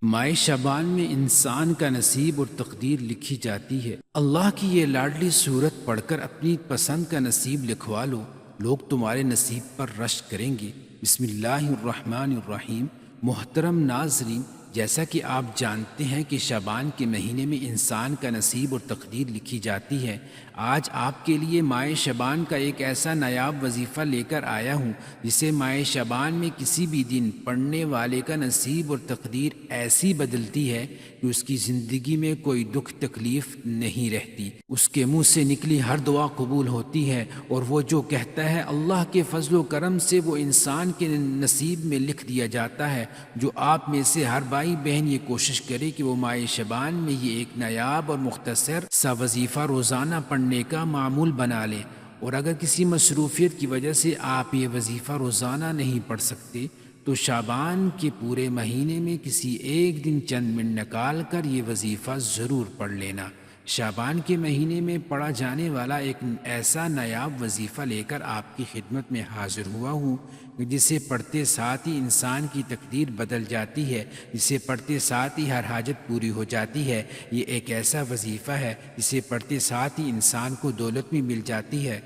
ماہ شعبان میں انسان کا نصیب اور تقدیر لکھی جاتی ہے۔ اللہ کی یہ لاڈلی صورت پڑھ کر اپنی پسند کا نصیب لکھوا لو، لوگ تمہارے نصیب پر رشک کریں گے۔ بسم اللہ الرحمن الرحیم۔ محترم ناظرین، جیسا کہ آپ جانتے ہیں کہ شعبان کے مہینے میں انسان کا نصیب اور تقدیر لکھی جاتی ہے، آج آپ کے لیے ماہ شعبان کا ایک ایسا نایاب وظیفہ لے کر آیا ہوں جسے ماہ شعبان میں کسی بھی دن پڑھنے والے کا نصیب اور تقدیر ایسی بدلتی ہے کہ اس کی زندگی میں کوئی دکھ تکلیف نہیں رہتی، اس کے منہ سے نکلی ہر دعا قبول ہوتی ہے، اور وہ جو کہتا ہے اللہ کے فضل و کرم سے وہ انسان کے نصیب میں لکھ دیا جاتا ہے۔ جو آپ میں سے ہر بھائی بہن یہ کوشش کرے کہ وہ ماہ شعبان میں یہ ایک نایاب اور مختصر سا وظیفہ روزانہ پڑھنے کا معمول بنا لے، اور اگر کسی مصروفیت کی وجہ سے آپ یہ وظیفہ روزانہ نہیں پڑھ سکتے تو شعبان کے پورے مہینے میں کسی ایک دن چند منٹ نکال کر یہ وظیفہ ضرور پڑھ لینا۔ شعبان کے مہینے میں پڑھا جانے والا ایک ایسا نایاب وظیفہ لے کر آپ کی خدمت میں حاضر ہوا ہوں جسے پڑھتے ساتھ ہی انسان کی تقدیر بدل جاتی ہے، جسے پڑھتے ساتھ ہی ہر حاجت پوری ہو جاتی ہے۔ یہ ایک ایسا وظیفہ ہے جسے پڑھتے ساتھ ہی انسان کو دولت بھی مل جاتی ہے،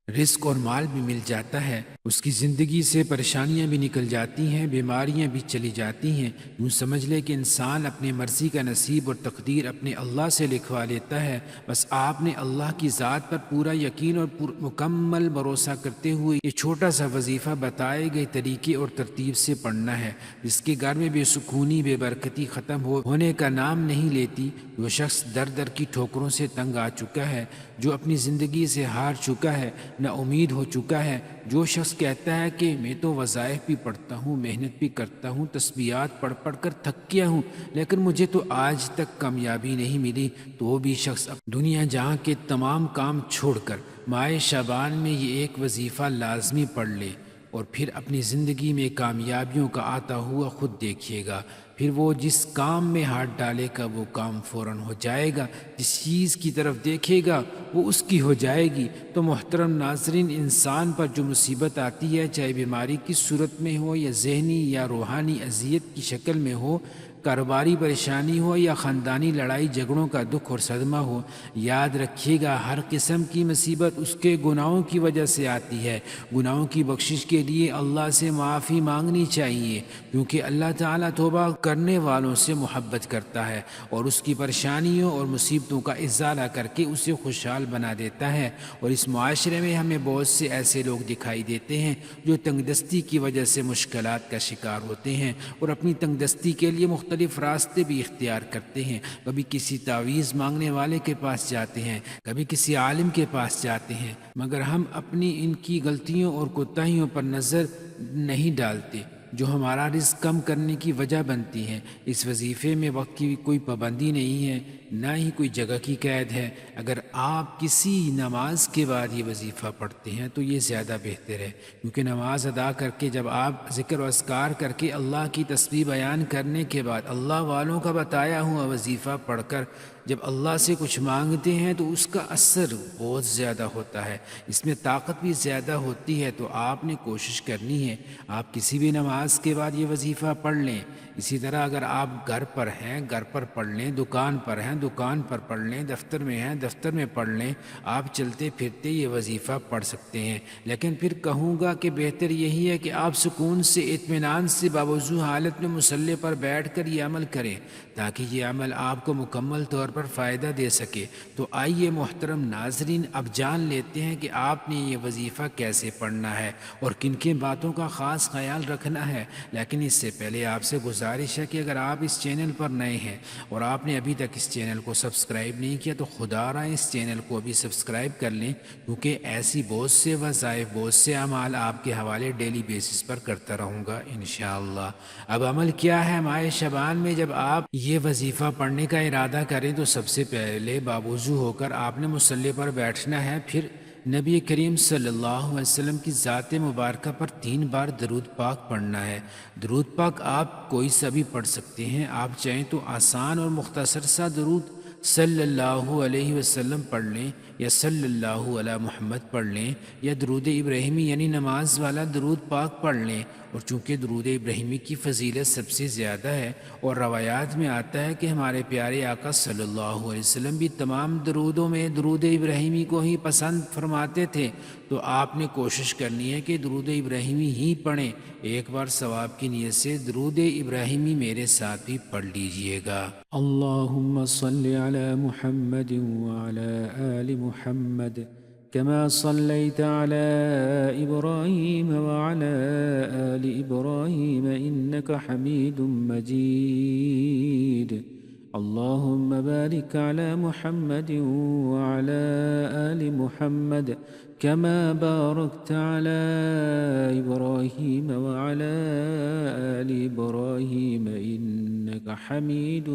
رزق اور مال بھی مل جاتا ہے، اس کی زندگی سے پریشانیاں بھی نکل جاتی ہیں، بیماریاں بھی چلی جاتی ہیں۔ یوں سمجھ لے کہ انسان اپنی مرضی کا نصیب اور تقدیر اپنے اللہ سے لکھوا لیتا ہے۔ بس آپ نے اللہ کی ذات پر پورا یقین اور مکمل بھروسہ کرتے ہوئے یہ چھوٹا سا وظیفہ بتائے گئے طریقے اور ترتیب سے پڑھنا ہے۔ جس کے گھر میں بے سکونی بے برکتی ختم ہونے کا نام نہیں لیتی، وہ شخص در در کی ٹھوکروں سے تنگ آ چکا ہے، جو اپنی زندگی سے ہار چکا ہے، نا امید ہو چکا ہے، جو شخص کہتا ہے کہ میں تو وظائف بھی پڑھتا ہوں، محنت بھی کرتا ہوں، تسبیحات پڑھ پڑھ کر تھک گیا ہوں، لیکن مجھے تو آج تک کامیابی نہیں ملی، تو وہ بھی شخص دنیا جہاں کے تمام کام چھوڑ کر ماہ شعبان میں یہ ایک وظیفہ لازمی پڑھ لے، اور پھر اپنی زندگی میں کامیابیوں کا آتا ہوا خود دیکھیے گا۔ پھر وہ جس کام میں ہاتھ ڈالے گا وہ کام فوراً ہو جائے گا، جس چیز کی طرف دیکھے گا وہ اس کی ہو جائے گی۔ تو محترم ناظرین، انسان پر جو مصیبت آتی ہے، چاہے بیماری کی صورت میں ہو یا ذہنی یا روحانی اذیت کی شکل میں ہو، کاروباری پریشانی ہو یا خاندانی لڑائی جھگڑوں کا دکھ اور صدمہ ہو، یاد رکھیے گا ہر قسم کی مصیبت اس کے گناہوں کی وجہ سے آتی ہے۔ گناہوں کی بخشش کے لیے اللہ سے معافی مانگنی چاہیے، کیونکہ اللہ تعالیٰ توبہ کرنے والوں سے محبت کرتا ہے اور اس کی پریشانیوں اور مصیبتوں کا ازالہ کر کے اسے خوشحال بنا دیتا ہے۔ اور اس معاشرے میں ہمیں بہت سے ایسے لوگ دکھائی دیتے ہیں جو تنگ دستی کی وجہ سے مشکلات کا شکار ہوتے ہیں اور اپنی تنگ دستی کے لیے مختلف راستے بھی اختیار کرتے ہیں۔ کبھی کسی تعویذ مانگنے والے کے پاس جاتے ہیں، کبھی کسی عالم کے پاس جاتے ہیں، مگر ہم اپنی ان کی غلطیوں اور کوتاہیوں پر نظر نہیں ڈالتے جو ہمارا رزق کم کرنے کی وجہ بنتی ہیں۔ اس وظیفے میں وقت کی کوئی پابندی نہیں ہے، نہ ہی کوئی جگہ کی قید ہے۔ اگر آپ کسی نماز کے بعد یہ وظیفہ پڑھتے ہیں تو یہ زیادہ بہتر ہے، کیونکہ نماز ادا کر کے جب آپ ذکر و اذکار کر کے اللہ کی تسبیح بیان کرنے کے بعد اللہ والوں کا بتایا ہوا وظیفہ پڑھ کر جب اللہ سے کچھ مانگتے ہیں تو اس کا اثر بہت زیادہ ہوتا ہے، اس میں طاقت بھی زیادہ ہوتی ہے۔ تو آپ نے کوشش کرنی ہے آپ کسی بھی نماز کے بعد یہ وظیفہ پڑھ لیں۔ اسی طرح اگر آپ گھر پر ہیں گھر پر پڑھ لیں، دکان پر ہیں دکان پر پڑھ لیں، دفتر میں ہیں دفتر میں پڑھ لیں، آپ چلتے پھرتے یہ وظیفہ پڑھ سکتے ہیں۔ لیکن پھر کہوں گا کہ بہتر یہی ہے کہ آپ سکون سے اطمینان سے باوضو حالت میں مصلی پر بیٹھ کر یہ عمل کریں، تاکہ یہ عمل آپ کو مکمل طور پر فائدہ دے سکے۔ تو آئیے محترم ناظرین، اب جان لیتے ہیں کہ آپ نے یہ وظیفہ کیسے پڑھنا ہے اور کن کن باتوں کا خاص خیال رکھنا ہے۔ لیکن اس سے پہلے آپ سے گزارش ہے کہ اگر آپ اس چینل پر نئے ہیں اور آپ نے ابھی تک اس چینل کو سبسکرائب نہیں کیا تو خدا رہا اس چینل کو ابھی سبسکرائب کر لیں، کیونکہ ایسی بہت سے وظائف بہت سے اعمال آپ کے حوالے ڈیلی بیسس پر کرتا رہوں گا انشاءاللہ۔ اب عمل کیا ہے؟ ماہ شعبان میں جب آپ یہ وظیفہ پڑھنے کا ارادہ کریں تو سب سے پہلے باوضو ہو کر آپ نے مصلی پر بیٹھنا ہے، پھر نبی کریم صلی اللہ علیہ وسلم کی ذات مبارکہ پر 3 بار درود پاک پڑھنا ہے۔ درود پاک آپ کوئی سا بھی پڑھ سکتے ہیں، آپ چاہیں تو آسان اور مختصر سا درود صلی اللہ علیہ وسلم پڑھ لیں، یا صلی اللہ علی محمد پڑھ لیں، یا درود ابراہیمی یعنی نماز والا درود پاک پڑھ لیں، اور چونکہ درود ابراہیمی کی فضیلت سب سے زیادہ ہے اور روایات میں آتا ہے کہ ہمارے پیارے آقا صلی اللہ علیہ وسلم بھی تمام درودوں میں درود ابراہیمی کو ہی پسند فرماتے تھے، تو آپ نے کوشش کرنی ہے کہ درود ابراہیمی ہی پڑھیں۔ ایک بار ثواب کی نیت سے درود ابراہیمی میرے ساتھ بھی پڑھ لیجئے گا۔ اللہم صلی علی محمد وعلی آل محمد كما صليت على إبراهيم وعلى آل إبراهيم إنك حميد مجيد اللهم بارك على محمد وعلى آل محمد كما باركت على إبراهيم وعلى آل إبراهيم إنك حميد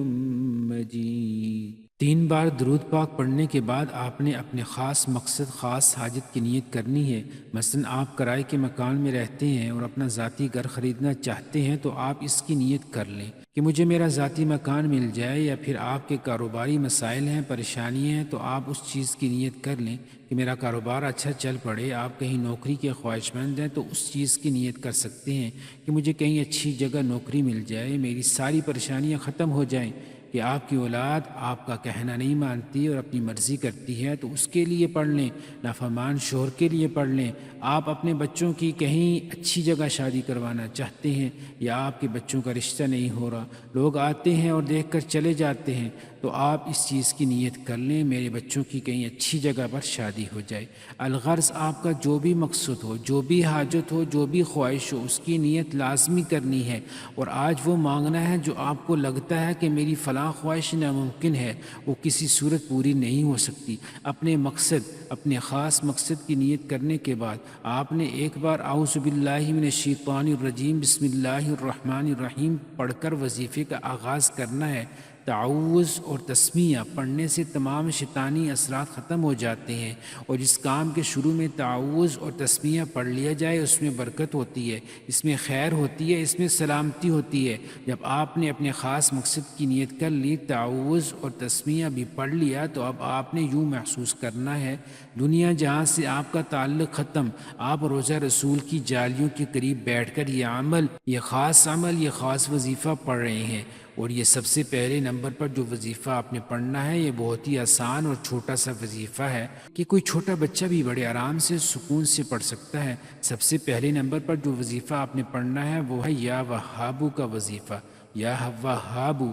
مجيد۔ 3 بار درود پاک پڑھنے کے بعد آپ نے اپنے خاص مقصد، خاص حاجت کی نیت کرنی ہے۔ مثلا آپ کرائے کے مکان میں رہتے ہیں اور اپنا ذاتی گھر خریدنا چاہتے ہیں تو آپ اس کی نیت کر لیں کہ مجھے میرا ذاتی مکان مل جائے، یا پھر آپ کے کاروباری مسائل ہیں، پریشانیاں ہیں، تو آپ اس چیز کی نیت کر لیں کہ میرا کاروبار اچھا چل پڑے۔ آپ کہیں نوکری کے خواہش مند ہیں تو اس چیز کی نیت کر سکتے ہیں کہ مجھے کہیں اچھی جگہ نوکری مل جائے، میری ساری پریشانیاں ختم ہو جائیں۔ کہ آپ کی اولاد آپ کا کہنا نہیں مانتی اور اپنی مرضی کرتی ہے تو اس کے لیے پڑھ لیں، نافرمان شوہر کے لیے پڑھ لیں۔ آپ اپنے بچوں کی کہیں اچھی جگہ شادی کروانا چاہتے ہیں، یا آپ کے بچوں کا رشتہ نہیں ہو رہا، لوگ آتے ہیں اور دیکھ کر چلے جاتے ہیں، تو آپ اس چیز کی نیت کر لیں میرے بچوں کی کہیں اچھی جگہ پر شادی ہو جائے۔ الغرض آپ کا جو بھی مقصد ہو، جو بھی حاجت ہو، جو بھی خواہش ہو، اس کی نیت لازمی کرنی ہے، اور آج وہ مانگنا ہے جو آپ کو لگتا ہے کہ میری فلاں خواہش ناممکن ہے، وہ کسی صورت پوری نہیں ہو سکتی۔ اپنے مقصد، اپنے خاص مقصد کی نیت کرنے کے بعد آپ نے ایک بار اعوذ باللہ من الشیطان الرجیم بسم اللہ الرحمن الرحیم پڑھ کر وظیفے کا آغاز کرنا ہے۔ تعوذ اور تسمیہ پڑھنے سے تمام شیطانی اثرات ختم ہو جاتے ہیں، اور جس کام کے شروع میں تعوذ اور تسمیہ پڑھ لیا جائے اس میں برکت ہوتی ہے، اس میں خیر ہوتی ہے، اس میں سلامتی ہوتی ہے۔ جب آپ نے اپنے خاص مقصد کی نیت کر لی، تعوذ اور تسمیہ بھی پڑھ لیا، تو اب آپ نے یوں محسوس کرنا ہے دنیا جہاں سے آپ کا تعلق ختم، آپ روضہ رسول کی جالیوں کے قریب بیٹھ کر یہ خاص عمل، یہ خاص وظیفہ پڑھ رہے ہیں۔ اور یہ سب سے پہلے نمبر پر جو وظیفہ آپ نے پڑھنا ہے، یہ بہت ہی آسان اور چھوٹا سا وظیفہ ہے کہ کوئی چھوٹا بچہ بھی بڑے آرام سے سکون سے پڑھ سکتا ہے۔ سب سے پہلے نمبر پر جو وظیفہ آپ نے پڑھنا ہے وہ ہے یا وہابو کا وظیفہ۔ یا وہابو،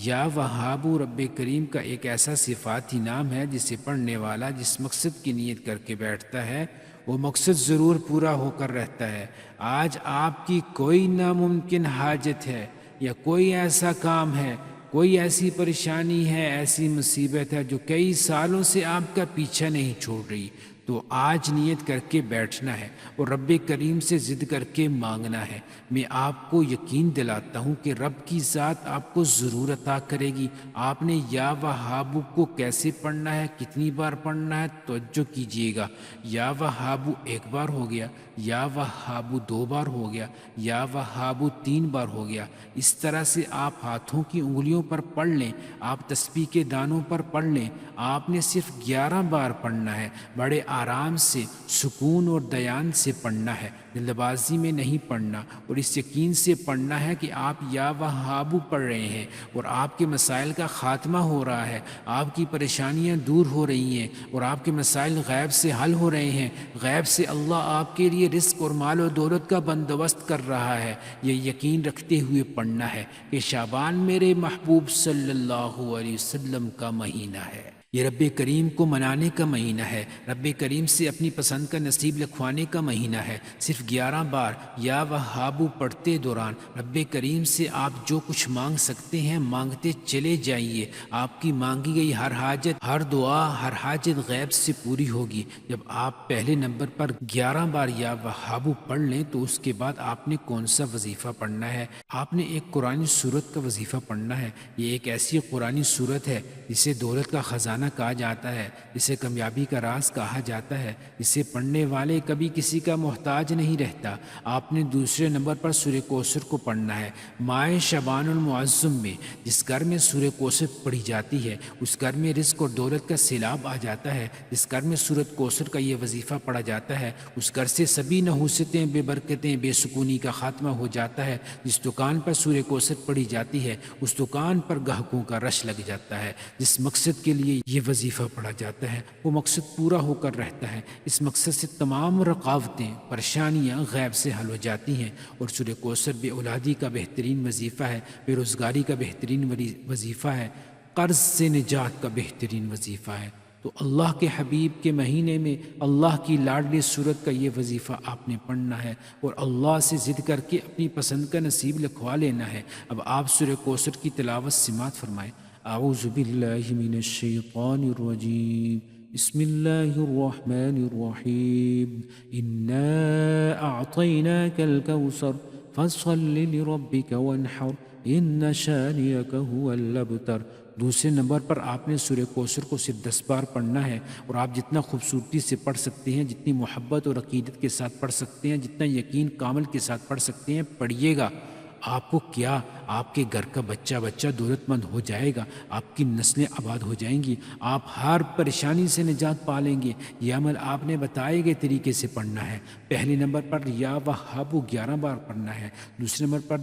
یا وہابو رب کریم کا ایک ایسا صفاتی نام ہے جسے پڑھنے والا جس مقصد کی نیت کر کے بیٹھتا ہے وہ مقصد ضرور پورا ہو کر رہتا ہے۔ آج آپ کی کوئی ناممکن حاجت ہے، یا کوئی ایسا کام ہے، کوئی ایسی پریشانی ہے، ایسی مصیبت ہے جو کئی سالوں سے آپ کا پیچھا نہیں چھوڑ رہی، تو آج نیت کر کے بیٹھنا ہے اور رب کریم سے ضد کر کے مانگنا ہے۔ میں آپ کو یقین دلاتا ہوں کہ رب کی ذات آپ کو ضرور عطا کرے گی۔ آپ نے یا وہابو کو کیسے پڑھنا ہے، کتنی بار پڑھنا ہے، توجہ کیجیے گا۔ یا وہابو 1 بار ہو گیا، یا وہابو 2 بار ہو گیا، یا وہابو 3 بار ہو گیا۔ اس طرح سے آپ ہاتھوں کی انگلیوں پر پڑھ لیں، آپ تسبیح کے دانوں پر پڑھ لیں۔ آپ نے صرف 11 بار پڑھنا ہے، بڑے آرام سے، سکون اور دیان سے پڑھنا ہے، جلد بازی میں نہیں پڑھنا، اور اس یقین سے پڑھنا ہے کہ آپ یا وہابو پڑھ رہے ہیں اور آپ کے مسائل کا خاتمہ ہو رہا ہے، آپ کی پریشانیاں دور ہو رہی ہیں اور آپ کے مسائل غیب سے حل ہو رہے ہیں، غیب سے اللہ آپ کے لیے رزق اور مال و دولت کا بندوبست کر رہا ہے۔ یہ یقین رکھتے ہوئے پڑھنا ہے کہ شعبان میرے محبوب صلی اللہ علیہ وسلم کا مہینہ ہے، یہ رب کریم کو منانے کا مہینہ ہے، رب کریم سے اپنی پسند کا نصیب لکھوانے کا مہینہ ہے۔ صرف 11 بار یا وہابو پڑھتے دوران رب کریم سے آپ جو کچھ مانگ سکتے ہیں مانگتے چلے جائیے۔ آپ کی مانگی گئی ہر حاجت، ہر دعا، ہر حاجت غیب سے پوری ہوگی۔ جب آپ پہلے نمبر پر 11 بار یا وہابو پڑھ لیں تو اس کے بعد آپ نے کون سا وظیفہ پڑھنا ہے؟ آپ نے ایک قرآنی سورت کا وظیفہ پڑھنا ہے۔ یہ ایک ایسی قرآنی سورت ہے جسے دولت کا خزانہ خزانہ کہا جاتا ہے، جسے کامیابی کا راز کہا جاتا ہے، جسے پڑھنے والے کبھی کسی کا محتاج نہیں رہتا۔ آپ نے دوسرے نمبر پر سورہ کوثر کو پڑھنا ہے۔ ماہ شعبان المعظم میں جس گھر میں سورہ کوثر پڑھی جاتی ہے اس گھر میں رزق اور دولت کا سیلاب آ جاتا ہے۔ جس گھر میں سورۃ کوثر کا یہ وظیفہ پڑھا جاتا ہے اس گھر سے سبھی نحوستیں، بے برکتیں، بے سکونی کا خاتمہ ہو جاتا ہے۔ جس دکان پر سورہ کوثر پڑھی جاتی ہے اس دکان پر گاہکوں کا رش لگ جاتا ہے۔ جس مقصد کے لیے یہ وظیفہ پڑھا جاتا ہے وہ مقصد پورا ہو کر رہتا ہے۔ اس مقصد سے تمام رکاوٹیں، پریشانیاں غیب سے حل ہو جاتی ہیں۔ اور سورہ کوثر بے اولادی کا بہترین وظیفہ ہے، بے روزگاری کا بہترین وظیفہ ہے، قرض سے نجات کا بہترین وظیفہ ہے۔ تو اللہ کے حبیب کے مہینے میں اللہ کی لاڈلی صورت کا یہ وظیفہ آپ نے پڑھنا ہے اور اللہ سے ضد کر کے اپنی پسند کا نصیب لکھوا لینا ہے۔ اب آپ سورہ کوثر کی تلاوت سماعت فرمائیں۔ اعوذ باللہ من الشیطان الرجیم، بسم اللہ الرحمن الرحیم، انا اعطیناک الکوثر فصل لربک وانحر ان شانئک هو الابتر۔ دوسرے نمبر پر آپ نے سورہ کوثر کو صرف 10 بار پڑھنا ہے اور آپ جتنا خوبصورتی سے پڑھ سکتے ہیں، جتنی محبت اور عقیدت کے ساتھ پڑھ سکتے ہیں، جتنا یقین کامل کے ساتھ پڑھ سکتے ہیں پڑھیے گا۔ آپ کو کیا، آپ کے گھر کا بچہ دولت مند ہو جائے گا، آپ کی نسلیں آباد ہو جائیں گی، آپ ہر پریشانی سے نجات پا لیں گے۔ یہ عمل آپ نے بتائے گئے طریقے سے پڑھنا ہے۔ پہلے نمبر پر یا وہاب 11 بار پڑھنا ہے، دوسرے نمبر پر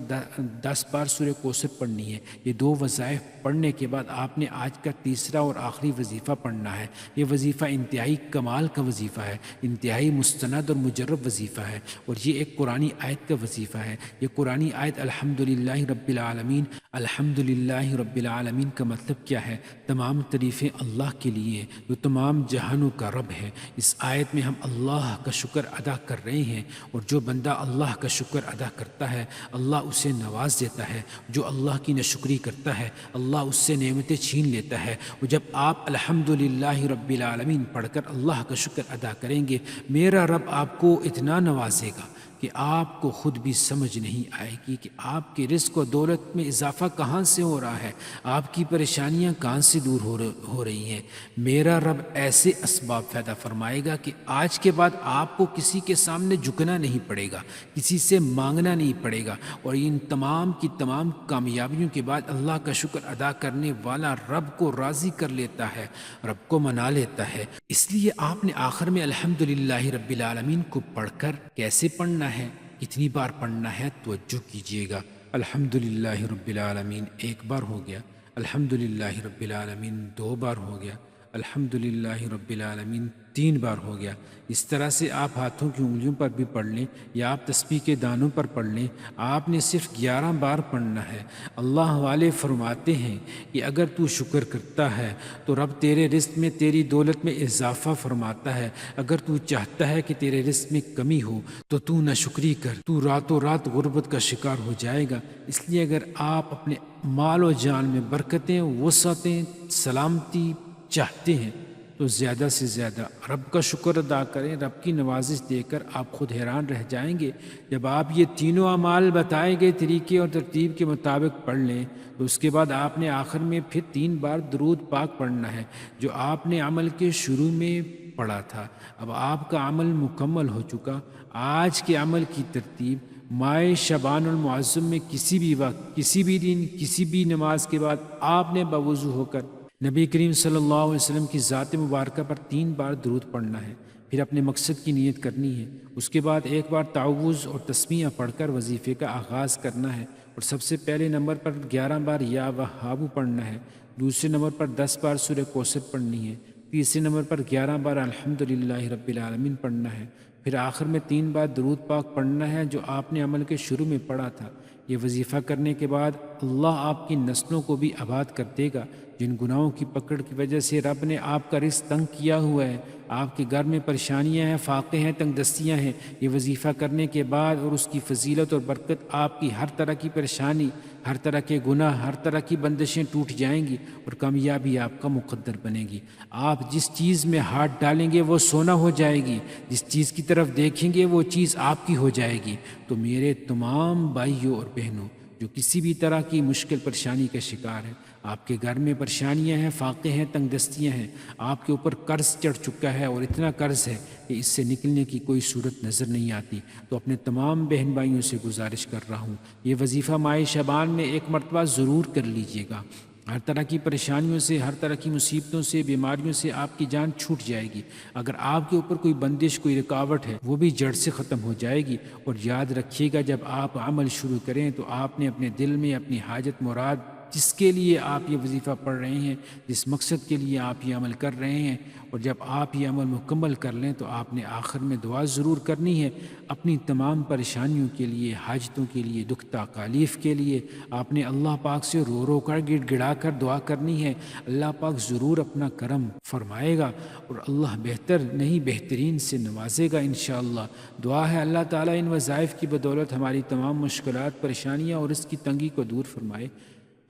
10 بار سورہ کوثر پڑھنی ہے۔ یہ 2 وظائف پڑھنے کے بعد آپ نے آج کا تیسرا اور آخری وظیفہ پڑھنا ہے۔ یہ وظیفہ انتہائی کمال کا وظیفہ ہے، انتہائی مستند اور مجرب وظیفہ ہے، اور یہ ایک قرآنی آیت کا وظیفہ ہے۔ یہ قرآنی آیت الحمدللہ رب العالمین، الحمدللہ رب العالمین کا مطلب کیا ہے؟ تمام تعریفیں اللہ کے لیے ہیں جو تمام جہانوں کا رب ہے۔ اس آیت میں ہم اللہ کا شکر ادا کر رہے ہیں، اور جو بندہ اللہ کا شکر ادا کرتا ہے اللہ اسے نواز دیتا ہے، جو اللہ کی ناشکری کرتا ہے اللہ اس سے نعمتیں چھین لیتا ہے۔ اور جب آپ الحمدللہ رب العالمین پڑھ کر اللہ کا شکر ادا کریں گے میرا رب آپ کو اتنا نوازے گا کہ آپ کو خود بھی سمجھ نہیں آئے گی کہ آپ کے رزق و دولت میں اضافہ کہاں سے ہو رہا ہے، آپ کی پریشانیاں کہاں سے دور ہو رہی ہیں۔ میرا رب ایسے اسباب پیدا فرمائے گا کہ آج کے بعد آپ کو کسی کے سامنے جھکنا نہیں پڑے گا، کسی سے مانگنا نہیں پڑے گا، اور ان تمام کی تمام کامیابیوں کے بعد اللہ کا شکر ادا کرنے والا رب کو راضی کر لیتا ہے، رب کو منا لیتا ہے۔ اس لیے آپ نے آخر میں الحمدللہ رب العالمین کو پڑھ کر کیسے پڑھنا ہے، کتنی بار پڑھنا ہے، توجہ کیجیے گا۔ الحمدللہ رب العالمین 1 بار ہو گیا، الحمدللہ رب العالمین 2 بار ہو گیا، الحمدللہ رب العالمین 3 بار ہو گیا۔ اس طرح سے آپ ہاتھوں کی انگلیوں پر بھی پڑھ لیں یا آپ تسبیح کے دانوں پر پڑھ لیں، آپ نے صرف 11 بار پڑھنا ہے۔ اللہ والے فرماتے ہیں کہ اگر تو شکر کرتا ہے تو رب تیرے رزق میں، تیری دولت میں اضافہ فرماتا ہے، اگر تو چاہتا ہے کہ تیرے رزق میں کمی ہو تو ناشکری کر، تو راتوں رات غربت کا شکار ہو جائے گا۔ اس لیے اگر آپ اپنے مال و جان میں برکتیں، وسعتیں، سلامتی چاہتے ہیں تو زیادہ سے زیادہ رب کا شکر ادا کریں۔ رب کی نوازش دے کر آپ خود حیران رہ جائیں گے۔ جب آپ یہ تینوں اعمال بتائے گئے طریقے اور ترتیب کے مطابق پڑھ لیں تو اس کے بعد آپ نے آخر میں پھر 3 بار درود پاک پڑھنا ہے جو آپ نے عمل کے شروع میں پڑھا تھا۔ اب آپ کا عمل مکمل ہو چکا۔ آج کے عمل کی ترتیب: ماہ شعبان المعظم میں کسی بھی وقت، کسی بھی دن، کسی بھی نماز کے بعد آپ نے باوضو ہو کر نبی کریم صلی اللہ علیہ وسلم کی ذات مبارکہ پر 3 بار درود پڑھنا ہے، پھر اپنے مقصد کی نیت کرنی ہے۔ اس کے بعد 1 بار تعوذ اور تسمیہ پڑھ کر وظیفے کا آغاز کرنا ہے، اور سب سے پہلے نمبر پر 11 بار یا وہاب پڑھنا ہے، دوسرے نمبر پر 10 بار سورہ کوثر پڑھنی ہے، تیسرے نمبر پر 11 بار الحمدللہ رب العالمین پڑھنا ہے، پھر آخر میں 3 بار درود پاک پڑھنا ہے جو آپ نے عمل کے شروع میں پڑھا تھا۔ یہ وظیفہ کرنے کے بعد اللہ آپ کی نسلوں کو بھی آباد کر دے گا۔ جن گناہوں کی پکڑ کی وجہ سے رب نے آپ کا رزق تنگ کیا ہوا ہے، آپ کے گھر میں پریشانیاں ہیں، فاقے ہیں، تنگ دستیاں ہیں، یہ وظیفہ کرنے کے بعد اور اس کی فضیلت اور برکت آپ کی ہر طرح کی پریشانی، ہر طرح کے گناہ، ہر طرح کی بندشیں ٹوٹ جائیں گی اور کامیابی آپ کا مقدر بنے گی۔ آپ جس چیز میں ہاتھ ڈالیں گے وہ سونا ہو جائے گی، جس چیز کی طرف دیکھیں گے وہ چیز آپ کی ہو جائے گی۔ تو میرے تمام بھائیوں اور بہنوں، جو کسی بھی طرح کی مشکل پریشانی کا شکار ہے۔ آپ کے گھر میں پریشانیاں ہیں، فاقے ہیں، تنگ دستیاں ہیں، آپ کے اوپر قرض چڑھ چکا ہے اور اتنا قرض ہے کہ اس سے نکلنے کی کوئی صورت نظر نہیں آتی، تو اپنے تمام بہن بھائیوں سے گزارش کر رہا ہوں یہ وظیفہ ماہ شعبان میں ایک مرتبہ ضرور کر لیجئے گا۔ ہر طرح کی پریشانیوں سے، ہر طرح کی مصیبتوں سے، بیماریوں سے آپ کی جان چھوٹ جائے گی۔ اگر آپ کے اوپر کوئی بندش، کوئی رکاوٹ ہے، وہ بھی جڑ سے ختم ہو جائے گی۔ اور یاد رکھیے گا، جب آپ عمل شروع کریں تو آپ نے اپنے دل میں اپنی حاجت مراد، جس کے لیے آپ یہ وظیفہ پڑھ رہے ہیں، جس مقصد کے لیے آپ یہ عمل کر رہے ہیں، اور جب آپ یہ عمل مکمل کر لیں تو آپ نے آخر میں دعا ضرور کرنی ہے اپنی تمام پریشانیوں کے لیے، حاجتوں کے لیے، دکھ تکالیف کے لیے۔ آپ نے اللہ پاک سے رو رو کر، گڑ گڑا کر دعا کرنی ہے۔ اللہ پاک ضرور اپنا کرم فرمائے گا اور اللہ بہتر نہیں بہترین سے نوازے گا انشاءاللہ۔ دعا ہے اللہ تعالیٰ ان وظائف کی بدولت ہماری تمام مشکلات، پریشانیاں اور اس کی تنگی کو دور فرمائے،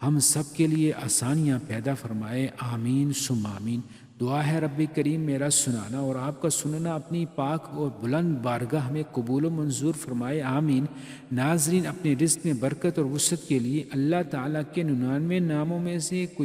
ہم سب کے لیے آسانیاں پیدا فرمائے، آمین ثم آمین۔ دعا ہے رب کریم میرا سنانا اور آپ کا سننا اپنی پاک اور بلند بارگاہ میں قبول و منظور فرمائے، آمین۔ ناظرین، اپنے رزق میں برکت اور وسعت کے لیے اللہ تعالیٰ کے 99 ناموں میں سے کوئی